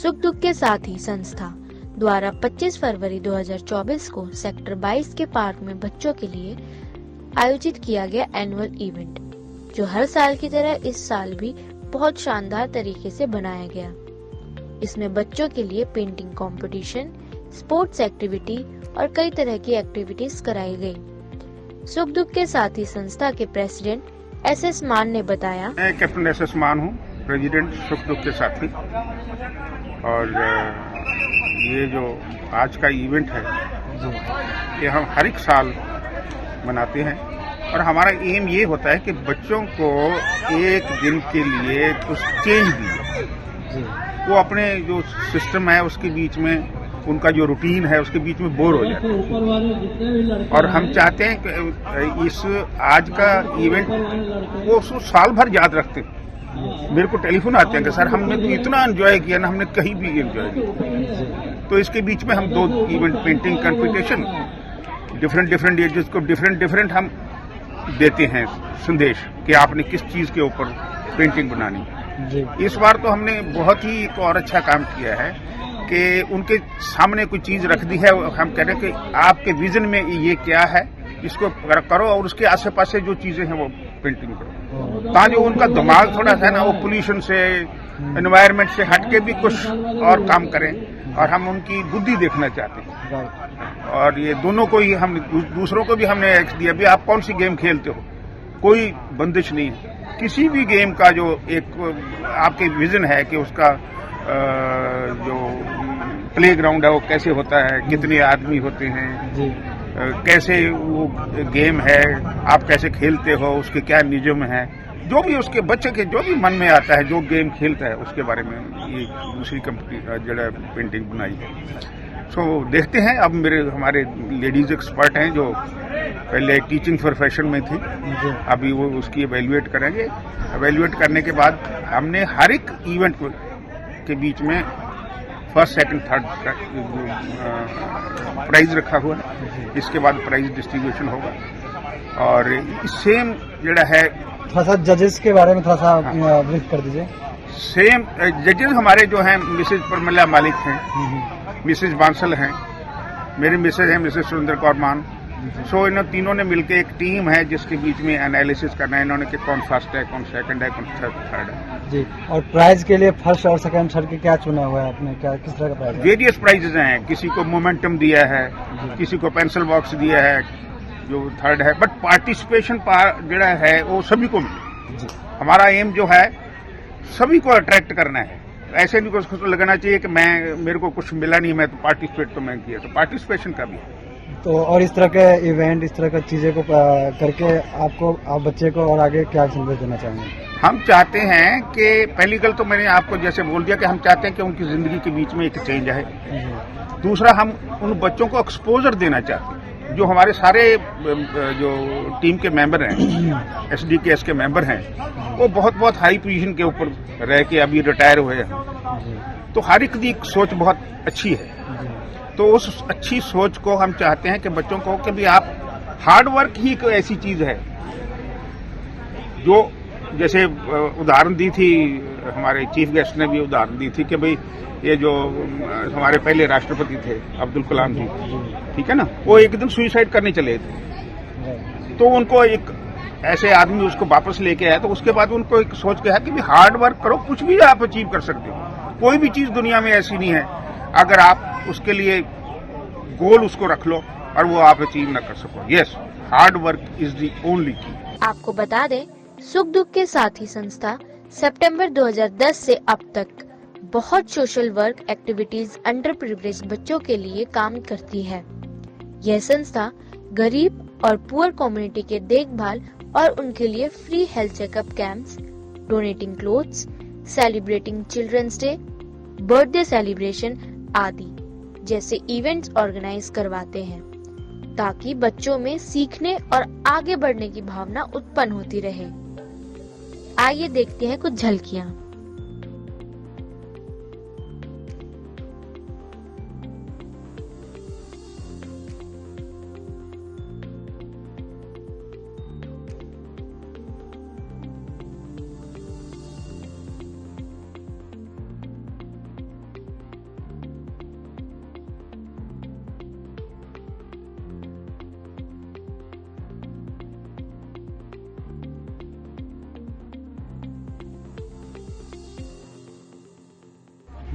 सुख दुख के साथ ही संस्था द्वारा 25 फरवरी 2024 को सेक्टर 22 के पार्क में बच्चों के लिए आयोजित किया गया एनुअल इवेंट, जो हर साल की तरह इस साल भी बहुत शानदार तरीके से बनाया गया। इसमें बच्चों के लिए पेंटिंग कंपटीशन, स्पोर्ट्स एक्टिविटी और कई तरह की एक्टिविटीज कराई गई। सुख दुख के साथ ही संस्था के प्रेसिडेंट एस.एस. मान ने बताया, मैं कैप्टन एस.एस. मान हूँ, प्रेसिडेंट सुख दुख के साथी। और ये जो आज का इवेंट है ये हम हर एक साल मनाते हैं और हमारा एम ये होता है कि बच्चों को एक दिन के लिए कुछ चेंज दिए। वो अपने जो सिस्टम है उसके बीच में, उनका जो रूटीन है उसके बीच में बोर हो जाते हैं। और हम चाहते हैं कि इस आज का इवेंट वो साल भर याद रखते हैं। मेरे को टेलीफोन आते हैं कि सर हमने तो इतना एंजॉय किया ना, हमने कहीं भी एंजॉय किया। तो इसके बीच में हम 2 event, painting competition, different ages को डिफरेंट हम देते हैं संदेश कि आपने किस चीज के ऊपर पेंटिंग बनानी है। इस बार तो हमने बहुत ही एक और अच्छा काम किया है कि उनके सामने कोई चीज रख दी है। हम कह रहे हैं कि आपके विजन में ये क्या है, इसको करो और उसके आसे पास जो चीजें हैं वो पेंटिंग करो, ताकि उनका दिमाग थोड़ा सा ना वो पोल्यूशन से, एनवायरनमेंट से हटके भी कुछ और काम करें। और हम उनकी बुद्धि देखना चाहते हैं। और ये दोनों को ही हम दूसरों को भी हमने एक्स दिया, भी आप कौन सी गेम खेलते हो, कोई बंदिश नहीं है। किसी भी गेम का जो एक आपके विजन है कि उसका जो प्लेग्राउंड है वो कैसे होता है, कितने आदमी होते हैं, कैसे वो गेम है, आप कैसे खेलते हो, उसके क्या नियम है, जो भी उसके बच्चे के जो भी मन में आता है, जो गेम खेलता है उसके बारे में ये दूसरी जो पेंटिंग बनाई है। सो देखते हैं। अब हमारे लेडीज एक्सपर्ट हैं जो पहले टीचिंग प्रोफेशन में थी, अभी वो उसकी एवेल्युएट करेंगे। एवेल्युएट करने के बाद हमने हर एक इवेंट के बीच में फर्स्ट, सेकंड, थर्ड प्राइज रखा हुआ है। इसके बाद प्राइज डिस्ट्रीब्यूशन होगा। और सेम जड़ा है, थोड़ा सा जजेस के बारे में थोड़ा सा ब्रीफ कर दीजिए। सेम जजेस हमारे जो हैं मिसेज परमिला मालिक हैं, मिसेज बांसल हैं, मेरी मिसेज हैं मिसेज सुरेंद्र कौर मान। सो इन तीनों ने मिलकर एक टीम है जिसके बीच में एनालिसिस करना है इन्होंने कि कौन फर्स्ट है, कौन सेकंड है, कौन थर्ड है जी। और प्राइज के लिए फर्स्ट और सेकंड, थर्ड के क्या चुना हुआ है आपने, क्या किस तरह का प्राइज है? वेरियस प्राइजेज हैं। किसी को मोमेंटम दिया है, किसी को पेंसिल बॉक्स दिया है जो थर्ड है, बट पार्टिसिपेशन जड़ा है वो सभी को मिले। हमारा एम जो है सभी को अट्रैक्ट करना है। ऐसे नहीं कुछ लगना चाहिए कि मेरे को कुछ मिला नहीं, मैं तो पार्टिसिपेट तो मैं किया, तो पार्टिसिपेशन का भी। तो और इस तरह के इवेंट, इस तरह की चीजें को करके आप बच्चे को और आगे क्या संदेश देना चाहेंगे? हम चाहते हैं कि पहली गल तो मैंने आपको जैसे बोल दिया कि हम चाहते हैं कि उनकी जिंदगी के बीच में एक चेंज आए। दूसरा, हम उन बच्चों को एक्सपोजर देना चाहते हैं। जो हमारे सारे जो टीम के मेंबर हैं, एसडीकेएस के मेंबर हैं, वो बहुत हाई पोजीशन के ऊपर रह के अभी रिटायर हुए हैं। तो हर एक की सोच बहुत अच्छी है। तो उस अच्छी सोच को हम चाहते हैं कि बच्चों को कि भी आप हार्ड वर्क ही कोई ऐसी चीज है जो, जैसे उदाहरण दी थी हमारे चीफ गेस्ट ने भी उदाहरण दी थी कि भाई ये जो हमारे पहले राष्ट्रपति थे अब्दुल कलाम जी, ठीक है ना, वो एक दिन सुसाइड करने चले थे। तो उनको एक ऐसे आदमी उसको वापस लेके आया, तो उसके बाद उनको एक सोच के है कि हार्ड वर्क करो, कुछ भी आप अचीव कर सकते हो। कोई भी चीज दुनिया में ऐसी नहीं है, अगर आप उसके लिए गोल उसको रख लो और वो आप अचीव ना कर सको। Yes, hard work is the only की। आपको बता दें, सुख दुख के साथ ही संस्था सितंबर 2010 से अब तक बहुत social work activities under privilege बच्चों के लिए काम करती है। यह संस्था गरीब और पुअर कम्युनिटी के देखभाल और उनके लिए free health checkup camps, donating clothes, celebrating Children's Day, birthday celebration आदि जैसे इवेंट्स ऑर्गेनाइज करवाते हैं, ताकि बच्चों में सीखने और आगे बढ़ने की भावना उत्पन्न होती रहे। आइए देखते हैं कुछ झलकियां।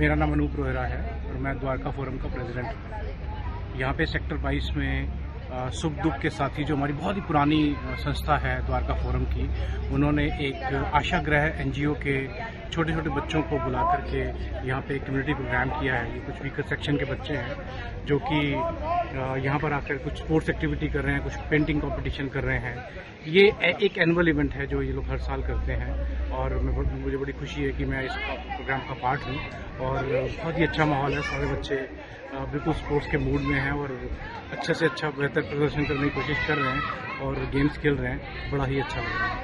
मेरा नाम अनूप रोहरा है और मैं द्वारका फोरम का प्रेसिडेंट हूँ। यहाँ पे सेक्टर 22 में सुख दुख के साथी जो हमारी बहुत ही पुरानी संस्था है द्वारका फोरम की, उन्होंने एक आशाग्रह एनजीओ के छोटे छोटे बच्चों को बुला करके यहाँ पे एक कम्युनिटी प्रोग्राम किया है। ये कुछ वीकर सेक्शन के बच्चे हैं जो कि यहाँ पर आकर कुछ स्पोर्ट्स एक्टिविटी कर रहे हैं, कुछ पेंटिंग कंपटीशन कर रहे हैं। ये एक एनुअल इवेंट है जो ये लोग हर साल करते हैं और मुझे बड़ी खुशी है कि मैं इस प्रोग्राम का पार्ट हूँ और बहुत ही अच्छा माहौल है। सारे बच्चे बिल्कुल स्पोर्ट्स के मूड में हैं और अच्छे से अच्छा बेहतर प्रदर्शन करने की कोशिश कर रहे हैं और गेम्स खेल रहे हैं। बड़ा ही अच्छा लग रहा है।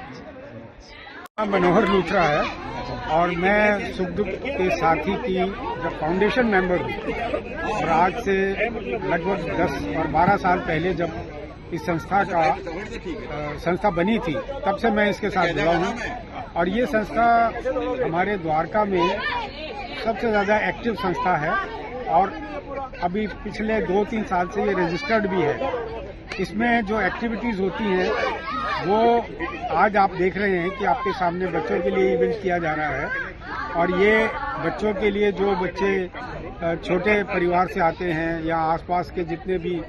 मनोहर लूथरा है और मैं सुख दुख के साथी की जब फाउंडेशन मेंबर हूँ और आज से लगभग 10 और 12 साल पहले जब इस संस्था बनी थी तब से मैं इसके साथ जुड़ा हूँ और ये संस्था हमारे द्वारका में सबसे ज़्यादा एक्टिव संस्था है और अभी पिछले 2-3 साल से ये रजिस्टर्ड भी है। इसमें जो एक्टिविटीज़ होती हैं वो आज आप देख रहे हैं कि आपके सामने बच्चों के लिए इवेंट किया जा रहा है और ये बच्चों के लिए जो बच्चे छोटे परिवार से आते हैं या आसपास के जितने भी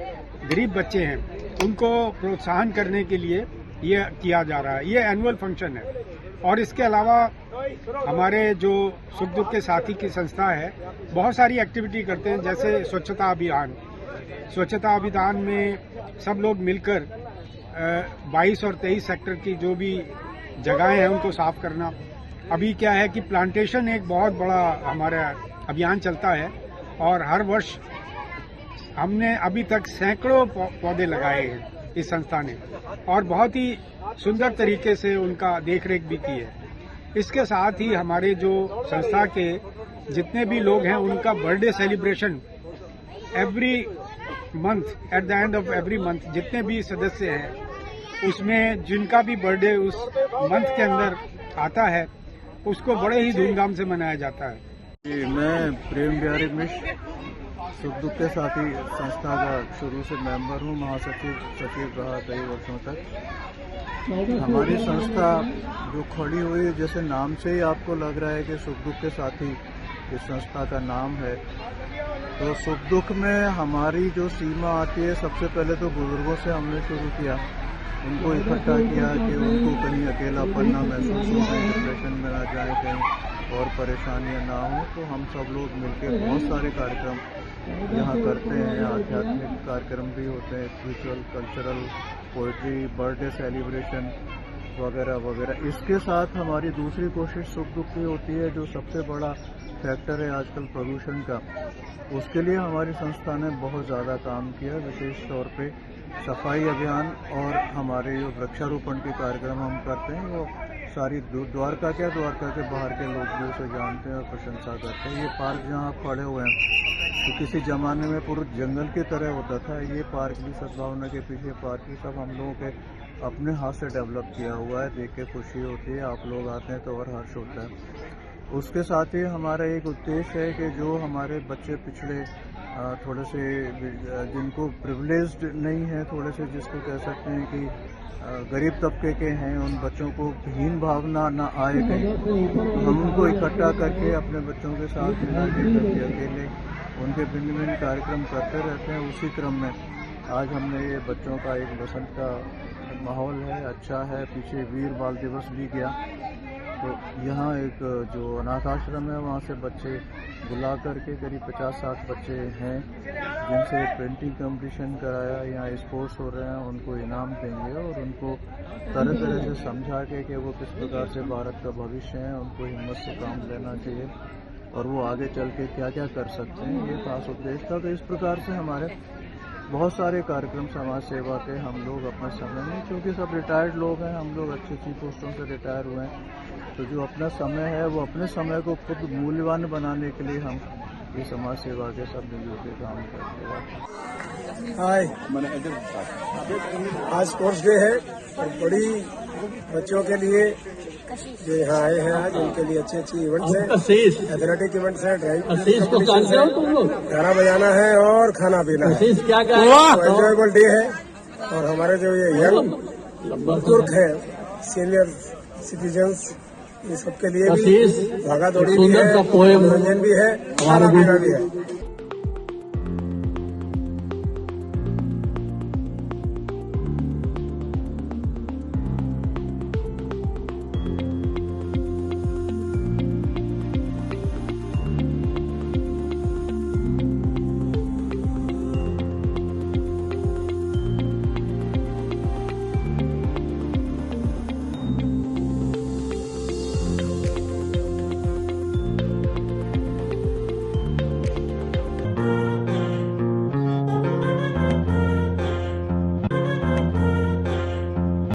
गरीब बच्चे हैं उनको प्रोत्साहन करने के लिए ये किया जा रहा है। ये एनुअल फंक्शन है और इसके अलावा हमारे जो सुख दुख के साथी की संस्था है बहुत सारी एक्टिविटी करते हैं, जैसे स्वच्छता अभियान। स्वच्छता अभियान में सब लोग मिलकर 22 और 23 सेक्टर की जो भी जगहें हैं उनको साफ करना। अभी क्या है कि प्लांटेशन एक बहुत बड़ा हमारा अभियान चलता है और हर वर्ष हमने अभी तक सैकड़ों पौधे लगाए हैं इस संस्था ने और बहुत ही सुंदर तरीके से उनका देखरेख भी की है। इसके साथ ही हमारे जो संस्था के जितने भी लोग हैं उनका birthday celebration every month, at the end of every month जितने भी सदस्य हैं उसमें जिनका भी बर्थडे उस मंथ के अंदर आता है उसको बड़े ही धूमधाम से मनाया जाता है। मैं प्रेम बिहारी मिश्र सुख दुख के साथी संस्था का शुरू से मेंबर हूँ, सचिव रहा कई वर्षों तक। हमारी संस्था जो खड़ी हुई, जैसे नाम से ही आपको लग रहा है कि सुख दुख के साथी इस संस्था का नाम है, तो सुख दुख में हमारी जो सीमा आती है, सबसे पहले तो बुजुर्गों से हमने शुरू किया, उनको इकट्ठा किया कि उनको कहीं अकेलापन ना महसूस हो, कहीं डिप्रेशन में ना जाए, कहीं और परेशानियां ना हो। तो हम सब लोग मिलकर बहुत सारे कार्यक्रम यहाँ करते हैं। आध्यात्मिक कार्यक्रम भी होते हैं, spiritual, cultural, poetry, birthday celebration वगैरह वगैरह। इसके साथ हमारी दूसरी कोशिश सुख दुख की होती है, जो सबसे बड़ा फैक्टर है आजकल प्रदूषण का, उसके लिए हमारी संस्था ने बहुत ज़्यादा काम किया। विशेष तौर पे सफाई अभियान और हमारे जो वृक्षारोपण के कार्यक्रम हम करते हैं वो सारी द्वारका के बाहर के लोग भी उसे जानते हैं और प्रशंसा करते हैं। ये पार्क जहाँ खड़े हुए हैं तो किसी ज़माने में पूरा जंगल की तरह होता था, ये पार्क भी सद्भावना के पीछे पार्क भी सब हम लोगों के अपने हाथ से डेवलप किया हुआ है। देख के खुशी होती है, आप लोग आते हैं तो और हर्ष होता है। उसके साथ ही हमारा एक उद्देश्य है कि जो हमारे बच्चे पिछड़े थोड़े से जिनको प्रिविलेज्ड नहीं है, थोड़े से जिसको कह सकते हैं कि गरीब तबके के हैं, उन बच्चों को हीन भावना ना आए कहीं, हम उनको इकट्ठा करके अपने बच्चों के साथ मिला के करके अकेले उनके भिन्न भिन्न कार्यक्रम करते रहते हैं। उसी क्रम में आज हमने ये बच्चों का एक बसंत का माहौल है, अच्छा है। पीछे वीर बाल दिवस भी गया, तो यहाँ एक जो अनाथ आश्रम है वहाँ से बच्चे बुला करके करीब 50-60 बच्चे हैं जिनसे पेंटिंग कंपटीशन कराया, यहाँ स्पोर्ट्स हो रहे हैं, उनको इनाम देंगे और उनको तरह तरह से समझा के कि वो किस प्रकार से भारत का भविष्य है, उनको हिम्मत से काम लेना चाहिए और वो आगे चल के क्या क्या कर सकते हैं, ये खास उद्देश्य था। तो इस प्रकार से हमारे बहुत सारे कार्यक्रम समाज सेवा के हम लोग अपने समय में, क्योंकि सब रिटायर्ड लोग हैं, हम लोग अच्छी अच्छी पोस्टों से रिटायर हुए हैं, तो जो अपना समय है वो अपने समय को खुद मूल्यवान बनाने के लिए हम ये समाज सेवा के सब मिलजुल के काम करते हैं। हाय, आज स्पोर्ट्स डे है और बड़ी बच्चों के लिए जो यहाँ आए हैं आज उनके लिए अच्छी अच्छी इवेंट्स हैं, एथलेटिक इवेंट्स हैं, गाना बजाना है और खाना पीना है। एंजॉयबल डे है और हमारे जो ये यंग बुजुर्ग हैं, सीनियर सिटीजन्स, ये सबके लिए भी भागा दौड़ी भी है, मनोरंजन भी है, खाना पीना भी है।